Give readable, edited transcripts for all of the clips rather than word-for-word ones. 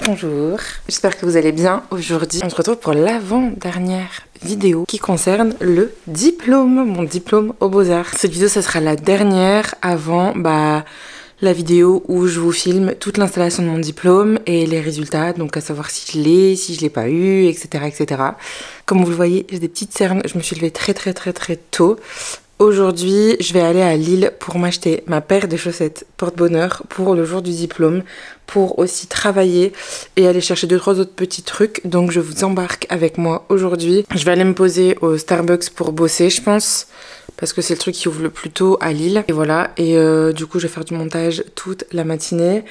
bonjour. J'espère que vous allez bien. Aujourd'hui, on se retrouve pour l'avant-dernière vidéo qui concerne le diplôme, mon diplôme aux Beaux-Arts. Cette vidéo, ça sera la dernière avant la vidéo où je vous filme toute l'installation de mon diplôme et les résultats, donc à savoir si je l'ai, si je l'ai pas eu, etc., etc. Comme vous le voyez, j'ai des petites cernes. Je me suis levée très tôt. Aujourd'hui, je vais aller à Lille pour m'acheter ma paire de chaussettes porte-bonheur pour le jour du diplôme, pour aussi travailler et aller chercher 2-3 autres petits trucs. Donc je vous embarque avec moi aujourd'hui. Je vais aller me poser au Starbucks pour bosser, je pense, parce que c'est le truc qui ouvre le plus tôt à Lille. Et voilà, et du coup je vais faire du montage toute la matinée.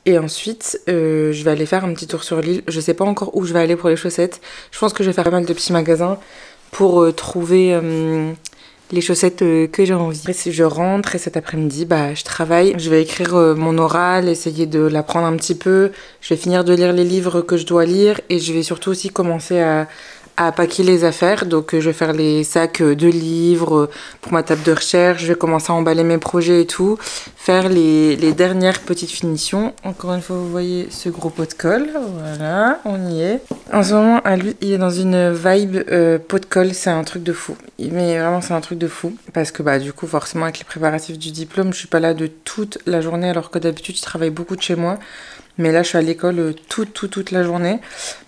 Et ensuite, je vais aller faire un petit tour sur Lille. Je sais pas encore où je vais aller pour les chaussettes. Je pense que je vais faire pas mal de petits magasins pour trouver... les chaussettes que j'ai envie. Après, si je rentre et cet après-midi, je travaille. Je vais écrire mon oral, essayer de l'apprendre un petit peu. Je vais finir de lire les livres que je dois lire et je vais surtout aussi commencer à packer les affaires. Donc je vais faire les sacs de livres pour ma table de recherche. Je vais commencer à emballer mes projets et tout. Faire les dernières petites finitions. Encore une fois, vous voyez ce gros pot de colle. Voilà, on y est. En ce moment, lui, il est dans une vibe pot de colle. C'est un truc de fou. Mais vraiment, c'est un truc de fou. Parce que du coup, forcément, avec les préparatifs du diplôme, je suis pas là de toute la journée. Alors que d'habitude, je travaille beaucoup de chez moi. Mais là, je suis à l'école toute la journée.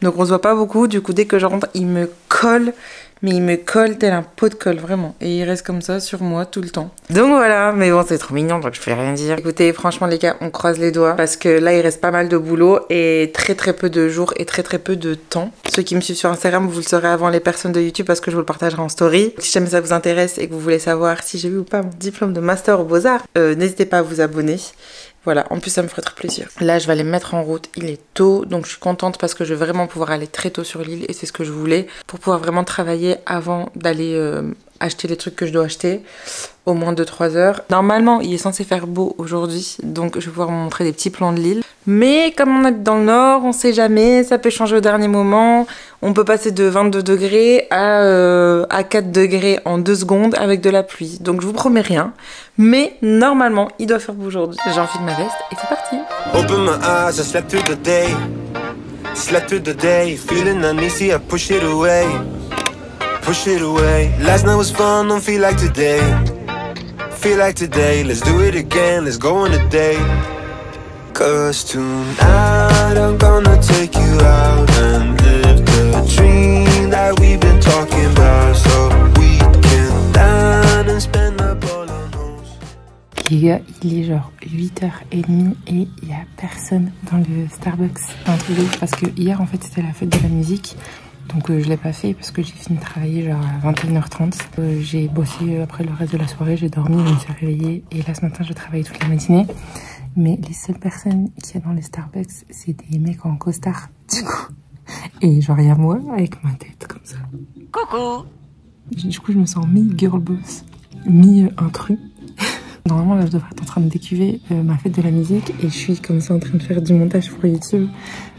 Donc, on se voit pas beaucoup. Du coup, dès que je rentre, il me colle. Mais il me colle tel un pot de colle, vraiment. Et il reste comme ça sur moi tout le temps. Donc voilà, mais bon, c'est trop mignon, donc je peux rien dire. Écoutez, franchement, les gars, on croise les doigts. Parce que là, il reste pas mal de boulot et très peu de jours et très peu de temps. Ceux qui me suivent sur Instagram, vous le saurez avant les personnes de YouTube parce que je vous le partagerai en story. Si jamais ça vous intéresse et que vous voulez savoir si j'ai eu ou pas mon diplôme de master aux Beaux-Arts, n'hésitez pas à vous abonner. Voilà, en plus ça me ferait très plaisir. Là, je vais aller me mettre en route, il est tôt, donc je suis contente parce que je vais vraiment pouvoir aller très tôt sur l'île et c'est ce que je voulais pour pouvoir vraiment travailler avant d'aller acheter les trucs que je dois acheter, au moins 2-3 heures. Normalement, il est censé faire beau aujourd'hui, donc je vais pouvoir vous montrer des petits plans de l'île. Mais comme on est dans le nord, on sait jamais, ça peut changer au dernier moment. On peut passer de 22 degrés à 4 degrés en 2 secondes avec de la pluie. Donc je vous promets rien, mais normalement, il doit faire beau aujourd'hui. J'enfile ma veste et c'est parti. Open my eyes, I slept through the day. Slept through the day, feeling uneasy, I push it away. Push it away. Last night was fun, don't feel like today. Feel like today, let's do it again, let's go on a date. Cause tonight I'm gonna take you out and live the dream that we've been talking about. So we can dine and spend up all our nights. Les gars, il est genre 8h30 et il n'y a personne dans le Starbucks. C'est un truc de ouf parce que hier en fait c'était la fête de la musique. Donc je l'ai pas fait parce que j'ai fini de travailler genre à 21h30. J'ai bossé après le reste de la soirée, j'ai dormi, je me suis réveillée et là ce matin je travaille toute la matinée. Mais les seules personnes qu'il y a dans les Starbucks, c'est des mecs en costard, du coup. Et genre il y a moi avec ma tête comme ça. Coucou. Du coup je me sens mi-girl boss, mi-intrus. Normalement là je devrais être en train de décuver ma fête de la musique et je suis comme ça en train de faire du montage pour YouTube.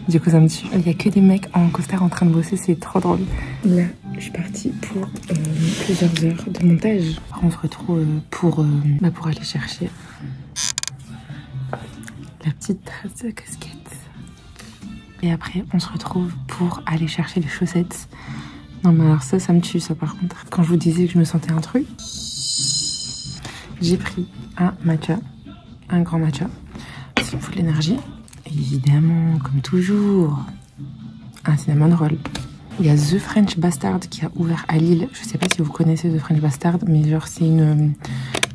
Du coup ça me tue. Il y a que des mecs en costard en train de bosser, c'est trop drôle. Là je suis partie pour plusieurs heures de montage. On se retrouve pour aller chercher la petite tasse de casquette. Et après on se retrouve pour aller chercher les chaussettes. Non mais alors ça me tue ça par contre. Quand je vous disais que je me sentais un truc, j'ai pris un matcha, un grand matcha. Ça me fout de l'énergie. Évidemment, comme toujours, un cinnamon roll. Il y a The French Bastard qui a ouvert à Lille. Je sais pas si vous connaissez The French Bastard, mais genre c'est une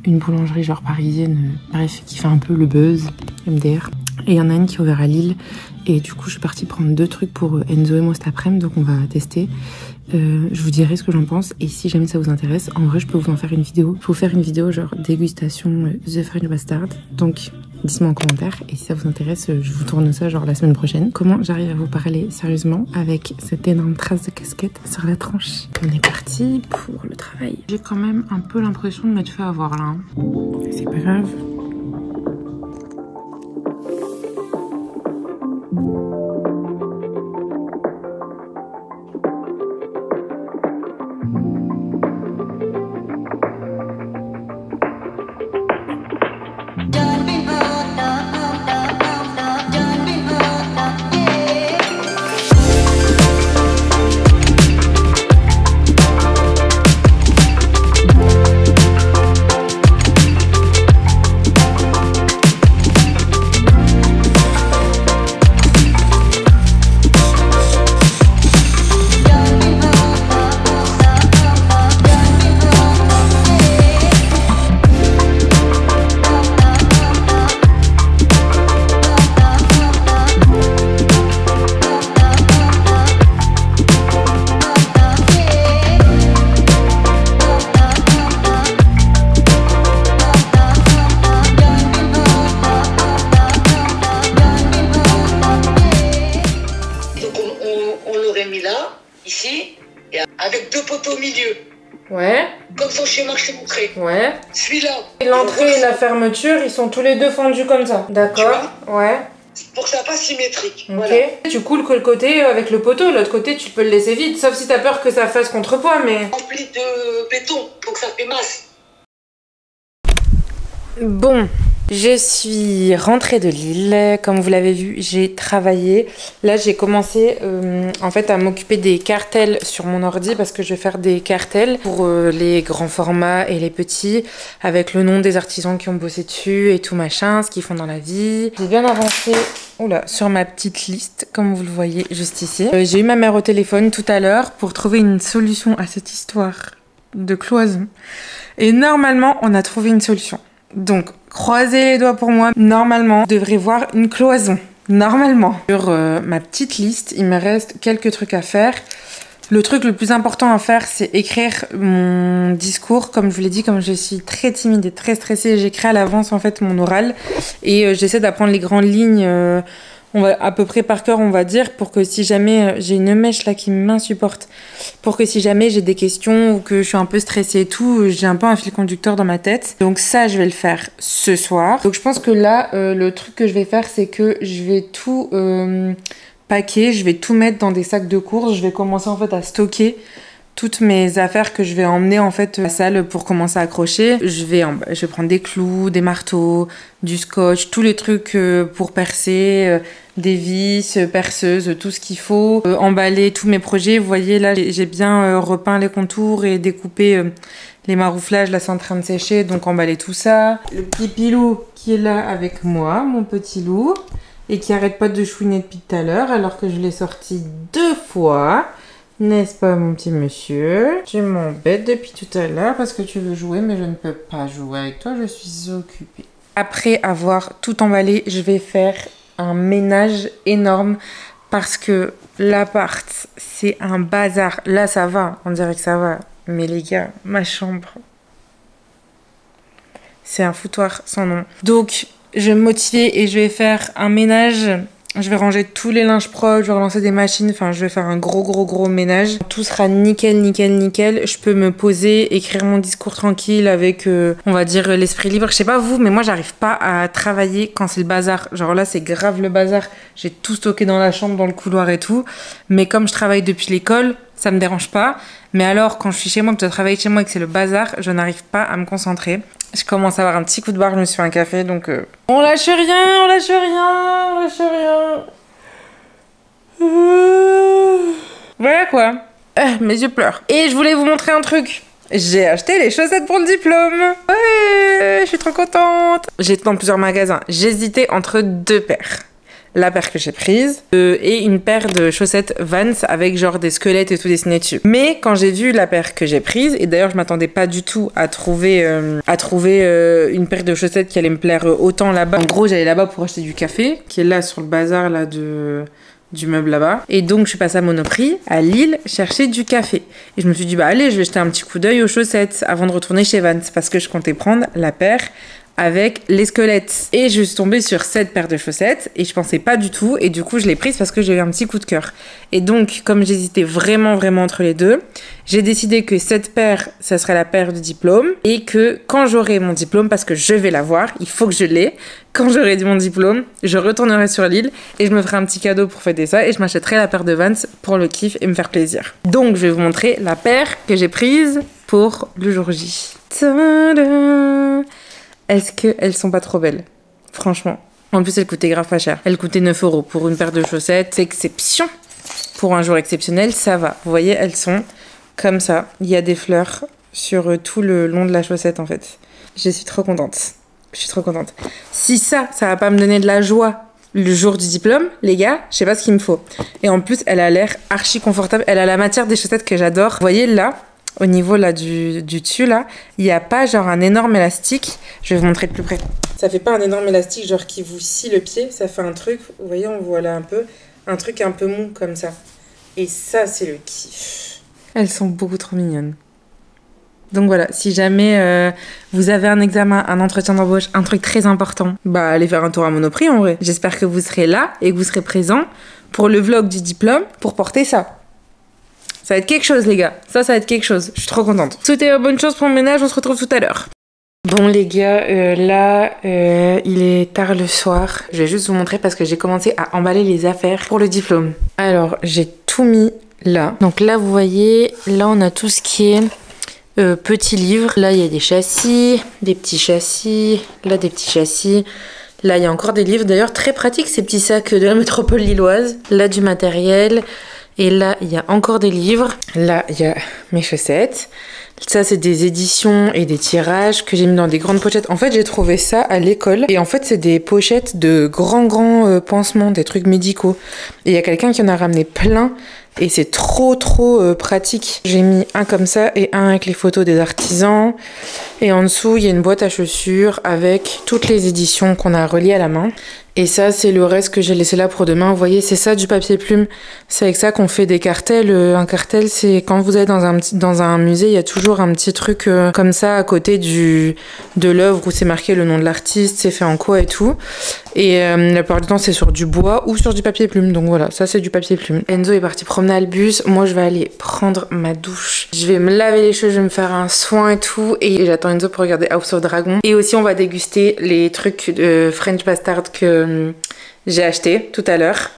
boulangerie genre parisienne, bref, qui fait un peu le buzz, MDR. Et il y en a une qui est ouverte à Lille. Et du coup, je suis partie prendre 2 trucs pour Enzo et moi cet après-midi, donc on va tester. Je vous dirai ce que j'en pense et si jamais ça vous intéresse, en vrai je peux vous en faire une vidéo. Je peux vous faire une vidéo genre dégustation The French Bastard. Donc dites-moi en commentaire et si ça vous intéresse, je vous tourne ça genre la semaine prochaine. Comment j'arrive à vous parler sérieusement avec cette énorme trace de casquette sur la tranche. On est parti pour le travail. J'ai quand même un peu l'impression de m'être fait avoir là. Hein. C'est pas grave. ai mis là, ici, et avec 2 poteaux au milieu. Ouais. Comme son schéma que je t'ai montré. Ouais. Celui-là. L'entrée et la fermeture, ils sont tous les deux fendus comme ça. D'accord. Ouais. Pour que ça fasse symétrique. Ok. Voilà. Tu coules que le côté avec le poteau, l'autre côté tu peux le laisser vide, sauf si t'as peur que ça fasse contrepoids, mais... Rempli de béton pour que ça fait masse. Bon, je suis rentrée de Lille, comme vous l'avez vu, j'ai travaillé. Là, j'ai commencé en fait à m'occuper des cartels sur mon ordi parce que je vais faire des cartels pour les grands formats et les petits avec le nom des artisans qui ont bossé dessus et tout machin, ce qu'ils font dans la vie. J'ai bien avancé sur ma petite liste, comme vous le voyez juste ici. J'ai eu ma mère au téléphone tout à l'heure pour trouver une solution à cette histoire de cloison. Et normalement, on a trouvé une solution. Donc, croisez les doigts pour moi. Normalement, je devrais voir une cloison. Normalement. Sur ma petite liste, il me reste quelques trucs à faire. Le truc le plus important à faire, c'est écrire mon discours. Comme je vous l'ai dit, comme je suis très timide et très stressée, j'écris à l'avance en fait mon oral. Et j'essaie d'apprendre les grandes lignes à peu près par cœur, on va dire, pour que si jamais j'ai une mèche là qui m'insupporte, pour que si jamais j'ai des questions ou que je suis un peu stressée et tout, j'ai un peu un fil conducteur dans ma tête. Donc ça, je vais le faire ce soir. Donc je pense que là, le truc que je vais faire, c'est que je vais tout paquer, je vais tout mettre dans des sacs de course. Je vais commencer en fait à stocker toutes mes affaires que je vais emmener en fait à la salle pour commencer à accrocher. Je vais prendre des clous, des marteaux, du scotch, tous les trucs pour percer, des vis, perceuses, tout ce qu'il faut. Emballer tous mes projets. Vous voyez là, j'ai bien repeint les contours et découpé les marouflages. Là, c'est en train de sécher, donc emballer tout ça. Le petit pilou qui est là avec moi, mon petit loup, et qui arrête pas de chouiner depuis tout à l'heure alors que je l'ai sorti 2 fois. N'est-ce pas, mon petit monsieur? Tu m'embêtes depuis tout à l'heure parce que tu veux jouer, mais je ne peux pas jouer avec toi, je suis occupée. Après avoir tout emballé, je vais faire un ménage énorme parce que l'appart, c'est un bazar. Là, ça va, on dirait que ça va. Mais les gars, ma chambre, c'est un foutoir sans nom. Donc, je vais me motiver et je vais faire un ménage. Je vais ranger tous les linges propres, je vais relancer des machines, enfin je vais faire un gros ménage. Tout sera nickel. Je peux me poser, écrire mon discours tranquille avec, on va dire, l'esprit libre. Je sais pas vous, mais moi j'arrive pas à travailler quand c'est le bazar. Genre là c'est grave le bazar. J'ai tout stocké dans la chambre, dans le couloir et tout. Mais comme je travaille depuis l'école, ça me dérange pas. Mais alors quand je suis chez moi, que je travaille chez moi et que c'est le bazar, je n'arrive pas à me concentrer. Je commence à avoir un petit coup de barre, je me suis fait un café, donc... On lâche rien. Voilà quoi. Mes yeux pleurent. Et je voulais vous montrer un truc. J'ai acheté les chaussettes pour le diplôme. Ouais, je suis trop contente. J'étais dans plusieurs magasins. J'hésitais entre 2 paires. La paire que j'ai prise et une paire de chaussettes Vans avec genre des squelettes et tout dessiné dessus. Mais quand j'ai vu la paire que j'ai prise, et d'ailleurs je m'attendais pas du tout à trouver une paire de chaussettes qui allait me plaire autant là-bas. En gros j'allais là-bas pour acheter du café, qui est là sur le bazar là du meuble là-bas. Et donc je suis passée à Monoprix, à Lille, chercher du café. Et je me suis dit bah allez, je vais jeter un petit coup d'œil aux chaussettes avant de retourner chez Vans, parce que je comptais prendre la paire avec les squelettes. Et je suis tombée sur cette paire de chaussettes et je pensais pas du tout, et du coup je l'ai prise parce que j'ai eu un petit coup de cœur. Et donc comme j'hésitais vraiment entre les deux, j'ai décidé que cette paire ça serait la paire du diplôme, et que quand j'aurai mon diplôme, parce que je vais l'avoir, il faut que je l'ai, quand j'aurai mon diplôme je retournerai sur l'île et je me ferai un petit cadeau pour fêter ça, et je m'achèterai la paire de Vans pour le kiff et me faire plaisir. Donc je vais vous montrer la paire que j'ai prise pour le jour J. Tadam! Est-ce qu'elles sont pas trop belles? Franchement. En plus, elles coûtaient grave pas cher. Elles coûtaient 9 € pour une paire de chaussettes. C'est exception. Pour un jour exceptionnel, ça va. Vous voyez, elles sont comme ça. Il y a des fleurs sur tout le long de la chaussette, en fait. Je suis trop contente. Je suis trop contente. Si ça va pas me donner de la joie le jour du diplôme, les gars, je sais pas ce qu'il me faut. Et en plus, elle a l'air archi confortable. Elle a la matière des chaussettes que j'adore. Vous voyez, là, au niveau là du dessus là, il n'y a pas genre un énorme élastique. Je vais vous montrer de plus près. Ça fait pas un énorme élastique genre qui vous scie le pied, ça fait un truc, vous voyez, on voit là un truc un peu mou comme ça. Et ça c'est le kiff. Elles sont beaucoup trop mignonnes. Donc voilà, si jamais vous avez un examen, un entretien d'embauche, un truc très important, bah allez faire un tour à Monoprix en vrai. J'espère que vous serez là et que vous serez présents pour le vlog du diplôme pour porter ça. Ça va être quelque chose les gars, ça va être quelque chose. Je suis trop contente. Souhaitez bonne chance pour mon ménage, on se retrouve tout à l'heure. Bon les gars, il est tard le soir. Je vais juste vous montrer parce que j'ai commencé à emballer les affaires pour le diplôme. Alors j'ai tout mis là. Donc là vous voyez, là on a tout ce qui est petits livres. Là il y a des châssis, des petits châssis, là des petits châssis. Là il y a encore des livres, d'ailleurs très pratiques ces petits sacs de la métropole lilloise. Là du matériel. Et là, il y a encore des livres. Là, il y a mes chaussettes. Ça, c'est des éditions et des tirages que j'ai mis dans des grandes pochettes. En fait, j'ai trouvé ça à l'école. Et en fait, c'est des pochettes de grands pansements, des trucs médicaux. Et il y a quelqu'un qui en a ramené plein. Et c'est trop pratique. J'ai mis un comme ça et un avec les photos des artisans. Et en dessous, il y a une boîte à chaussures avec toutes les éditions qu'on a reliées à la main. Et ça, c'est le reste que j'ai laissé là pour demain. Vous voyez, c'est ça du papier plume. C'est avec ça qu'on fait des cartels. Un cartel, c'est quand vous allez dans un musée, il y a toujours un petit truc comme ça à côté de l'œuvre où c'est marqué le nom de l'artiste, c'est fait en quoi et tout. Et la plupart du temps, c'est sur du bois ou sur du papier plume. Donc voilà, ça c'est du papier plume. Enzo est parti promener à le bus. Moi, je vais aller prendre ma douche. Je vais me laver les cheveux, je vais me faire un soin et tout. Et j'attends Enzo pour regarder House of Dragon. Et aussi, on va déguster les trucs de French Bastard que j'ai acheté tout à l'heure.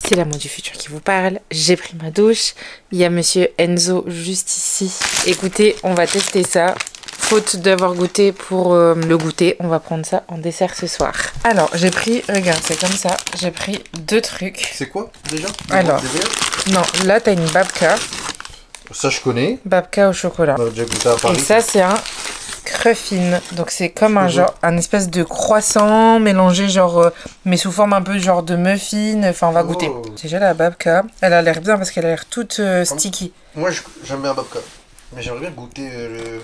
C'est l'amour du futur qui vous parle. J'ai pris ma douche. Il y a monsieur Enzo juste ici. Écoutez, on va tester ça. Faute d'avoir goûté pour le goûter, on va prendre ça en dessert ce soir. Alors, j'ai pris, regarde, c'est comme ça. J'ai pris 2 trucs. C'est quoi déjà? Alors, non, là t'as une babka. Ça je connais. Babka au chocolat. On a déjà goûté à Paris. Et ça c'est un cruffin. Donc c'est comme un espèce de croissant mélangé genre, mais sous forme un peu genre de muffin. Enfin, on va goûter. Déjà la babka, elle a l'air bien parce qu'elle a l'air toute sticky. Moi j'aime bien babka, mais j'aimerais bien goûter le...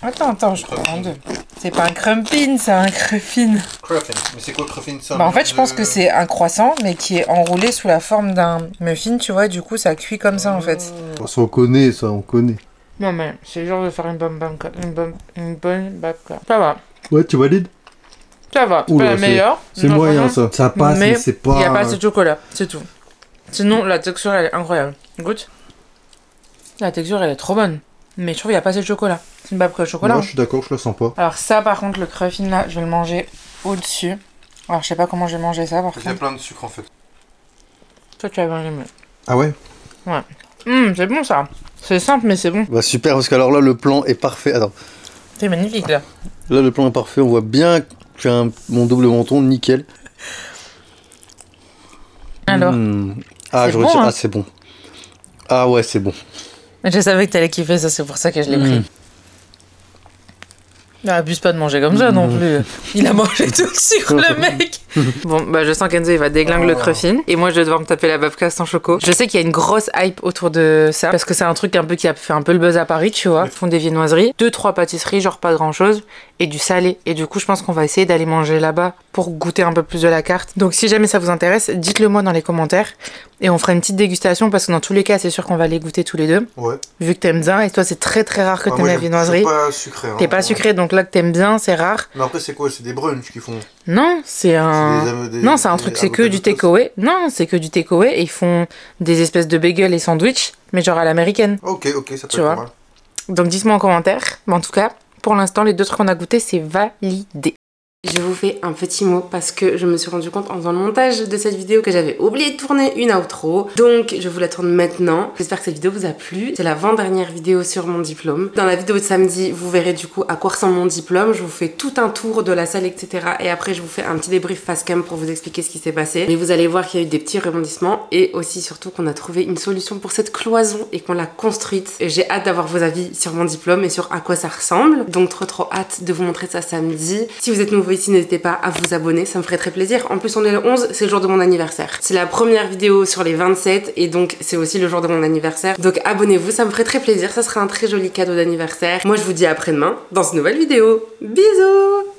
Attends, je prends 2. C'est pas un crumpin, c'est un cruffin. Cruffin, mais c'est quoi le cruffin ça? Bah en fait, je pense que c'est un croissant, mais qui est enroulé sous la forme d'un muffin, tu vois, du coup, ça cuit comme ça, en fait. Ça, on connaît, ça, on connaît. Non, mais c'est genre de faire une bonne babka. Ça va. Ouais, tu valides? Ça va, c'est pas la meilleure. C'est moyen, ça. Ça passe, mais c'est pas... il n'y a pas assez de chocolat, c'est tout. Sinon, la texture, elle est incroyable. Goûte. La texture, elle est trop bonne. Mais je trouve qu'il n'y a pas assez de chocolat. C'est une babka au chocolat. Moi, je suis d'accord, je la sens pas. Alors ça, par contre, le cruffin, là, je vais le manger au-dessus. Alors, je sais pas comment je vais manger ça, par contre. Il y a plein de sucre, en fait. Toi, tu as bien aimé. Ah ouais? Ouais. C'est bon, ça. C'est simple, mais c'est bon. Bah super, parce qu'alors là, le plan est parfait. Attends. C'est magnifique, là. Là, le plan est parfait. On voit bien que j'ai mon double menton, nickel. Alors Ah, je bon, retire. hein. Ah, c'est bon. Ah ouais, c'est bon. Je savais que t'allais kiffer ça, c'est pour ça que je l'ai pris. Ah, abuse pas de manger comme ça non plus. Il a mangé tout le sucre, le mec. Bon, bah je sens qu'Enzo il va déglinguer le cruffin. Et moi je vais devoir me taper la babka sans choco. Je sais qu'il y a une grosse hype autour de ça. Parce que c'est un truc un peu qui a fait un peu le buzz à Paris, tu vois. Ils font des viennoiseries. 2-3 pâtisseries, genre pas grand chose. Et du salé. Et du coup, je pense qu'on va essayer d'aller manger là-bas pour goûter un peu plus de la carte. Donc si jamais ça vous intéresse, dites-le moi dans les commentaires. Et on fera une petite dégustation parce que dans tous les cas, c'est sûr qu'on va les goûter tous les deux. Ouais. Vu que t'aimes bien. Et toi, c'est très rare que t'aimes la viennoiserie. Pas sucré. Hein, t'es pas sucré, donc là que t'aimes bien, c'est rare. Mais après, c'est quoi? C'est des brunchs qu'ils font? Non, c'est un... Non, c'est un truc, c'est que du takeaway. Non, c'est que du takeaway. Et ils font des espèces de bagels et sandwichs, mais genre à l'américaine. Ok, ça peut être pas mal. Donc dites-moi en commentaire. Mais en tout cas, pour l'instant, les 2 trucs qu'on a goûté, c'est validé. Je vous fais un petit mot parce que je me suis rendu compte en faisant le montage de cette vidéo que j'avais oublié de tourner une outro. Donc je vous la tourne maintenant. J'espère que cette vidéo vous a plu. C'est l'avant-dernière vidéo sur mon diplôme. Dans la vidéo de samedi, vous verrez du coup à quoi ressemble mon diplôme. Je vous fais tout un tour de la salle, etc. Et après, je vous fais un petit débrief face cam pour vous expliquer ce qui s'est passé. Mais vous allez voir qu'il y a eu des petits rebondissements et aussi surtout qu'on a trouvé une solution pour cette cloison et qu'on l'a construite. J'ai hâte d'avoir vos avis sur mon diplôme et sur à quoi ça ressemble. Donc trop hâte de vous montrer ça samedi. Si vous êtes nouveau ici, n'hésitez pas à vous abonner, ça me ferait très plaisir. En plus on est le 11, c'est le jour de mon anniversaire. C'est la première vidéo sur les 27 et donc c'est aussi le jour de mon anniversaire. Donc abonnez-vous, ça me ferait très plaisir, ça sera un très joli cadeau d'anniversaire. Moi je vous dis à après-demain dans une nouvelle vidéo. Bisous!